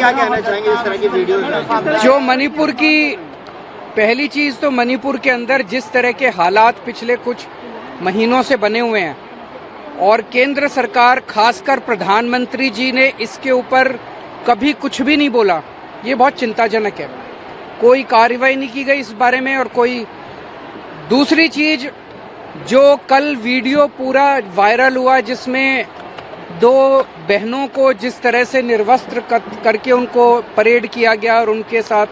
क्या कहना चाहेंगे इस तरह की वीडियो? जो मणिपुर की पहली चीज तो मणिपुर के अंदर जिस तरह के हालात पिछले कुछ महीनों से बने हुए हैं और केंद्र सरकार खासकर प्रधानमंत्री जी ने इसके ऊपर कभी कुछ भी नहीं बोला, ये बहुत चिंताजनक है। कोई कार्रवाई नहीं की गई इस बारे में। और कोई दूसरी चीज, जो कल वीडियो पूरा वायरल हुआ जिसमें दो बहनों को जिस तरह से निर्वस्त्र करके उनको परेड किया गया और उनके साथ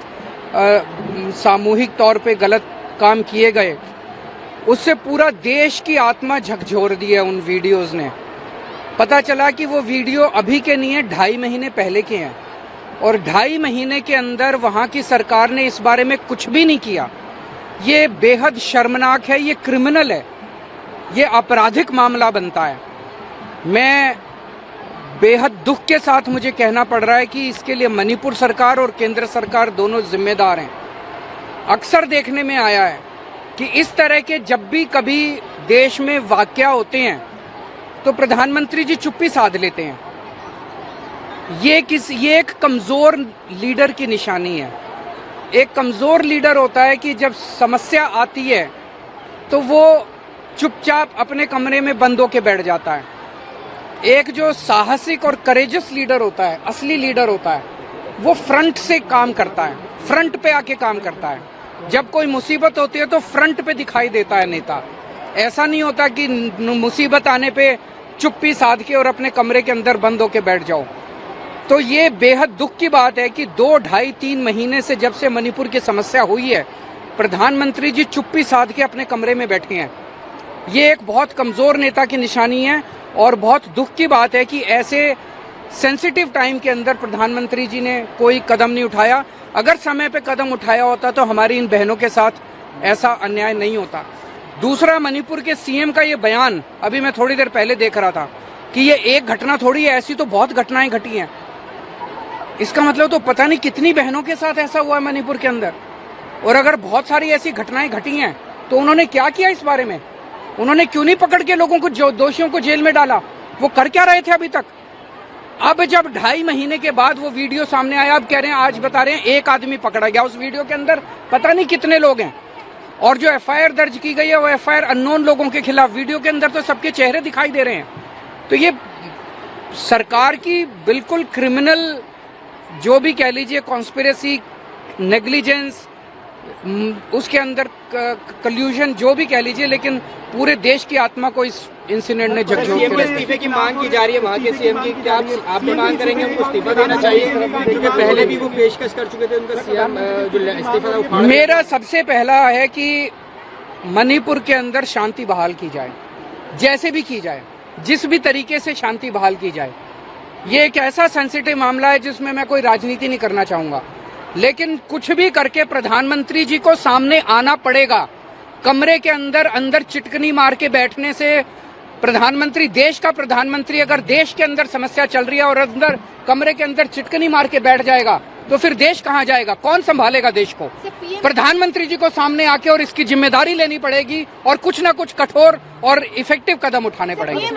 सामूहिक तौर पे गलत काम किए गए, उससे पूरा देश की आत्मा झकझोर दी है उन वीडियोस ने। पता चला कि वो वीडियो अभी के नहीं है, 2.5 महीने पहले के हैं और 2.5 महीने के अंदर वहां की सरकार ने इस बारे में कुछ भी नहीं किया। ये बेहद शर्मनाक है, ये क्रिमिनल है, ये आपराधिक मामला बनता है। मैं बेहद दुख के साथ मुझे कहना पड़ रहा है कि इसके लिए मणिपुर सरकार और केंद्र सरकार दोनों जिम्मेदार हैं। अक्सर देखने में आया है कि इस तरह के जब भी कभी देश में वाकया होते हैं तो प्रधानमंत्री जी चुप्पी साध लेते हैं। ये एक कमजोर लीडर की निशानी है। एक कमजोर लीडर होता है कि जब समस्या आती है तो वो चुपचाप अपने कमरे में बंद होके बैठ जाता है। एक जो साहसिक और करेजस लीडर होता है, असली लीडर होता है, वो फ्रंट से काम करता है, फ्रंट पे आके काम करता है। जब कोई मुसीबत होती है तो फ्रंट पे दिखाई देता है नेता। ऐसा नहीं होता कि मुसीबत आने पे चुप्पी साध के और अपने कमरे के अंदर बंद होके बैठ जाओ। तो ये बेहद दुख की बात है कि 2, 2.5, 3 महीने से जब से मणिपुर की समस्या हुई है, प्रधानमंत्री जी चुप्पी साध के अपने कमरे में बैठे हैं। ये एक बहुत कमजोर नेता की निशानी है और बहुत दुख की बात है कि ऐसे सेंसिटिव टाइम के अंदर प्रधानमंत्री जी ने कोई कदम नहीं उठाया। अगर समय पे कदम उठाया होता तो हमारी इन बहनों के साथ ऐसा अन्याय नहीं होता। दूसरा, मणिपुर के सीएम का ये बयान अभी मैं थोड़ी देर पहले देख रहा था कि ये एक घटना थोड़ी है, ऐसी तो बहुत घटनाएं घटी हैं। इसका मतलब तो पता नहीं कितनी बहनों के साथ ऐसा हुआ है मणिपुर के अंदर। और अगर बहुत सारी ऐसी घटनाएं घटी हैं तो उन्होंने क्या किया इस बारे में? उन्होंने क्यों नहीं पकड़ के लोगों को, जो दोषियों को जेल में डाला? वो कर क्या रहे थे अभी तक? अब जब 2.5 महीने के बाद वो वीडियो सामने आया, अब कह रहे हैं, आज बता रहे हैं एक आदमी पकड़ा गया। उस वीडियो के अंदर पता नहीं कितने लोग हैं। और जो एफआईआर दर्ज की गई है वो एफआईआर अननोन लोगों के खिलाफ। वीडियो के अंदर तो सबके चेहरे दिखाई दे रहे हैं। तो ये सरकार की बिल्कुल क्रिमिनल, जो भी कह लीजिए, कॉन्स्पिरेसी, नेग्लिजेंस, उसके अंदर कल्यूजन, जो भी कह लीजिए, लेकिन पूरे देश की आत्मा को इस इंसिडेंट ने झकझोर के इस्तीफे की मांग की जा रही है वहाँ के सीएम की। क्या आप भी मांग करेंगे उनको इस्तीफा देना चाहिए? क्योंकि पहले भी वो पेशकश कर चुके थे उनका सीएम जो इस्तीफा। मेरा सबसे पहला है कि मणिपुर के अंदर शांति बहाल की जाए, जैसे भी की जाए, जिस भी तरीके से शांति बहाल की जाए। ये एक ऐसा सेंसिटिव मामला है जिसमें मैं कोई राजनीति नहीं करना चाहूंगा, लेकिन कुछ भी करके प्रधानमंत्री जी को सामने आना पड़ेगा। कमरे के अंदर चिटकनी मार के बैठने से प्रधानमंत्री, देश का प्रधानमंत्री, अगर देश के अंदर समस्या चल रही है और अंदर कमरे के अंदर चिटकनी मार के बैठ जाएगा तो फिर देश कहां जाएगा? कौन संभालेगा देश को? प्रधानमंत्री जी को सामने आके और इसकी जिम्मेदारी लेनी पड़ेगी और कुछ ना कुछ कठोर और इफेक्टिव कदम उठाने पड़ेंगे।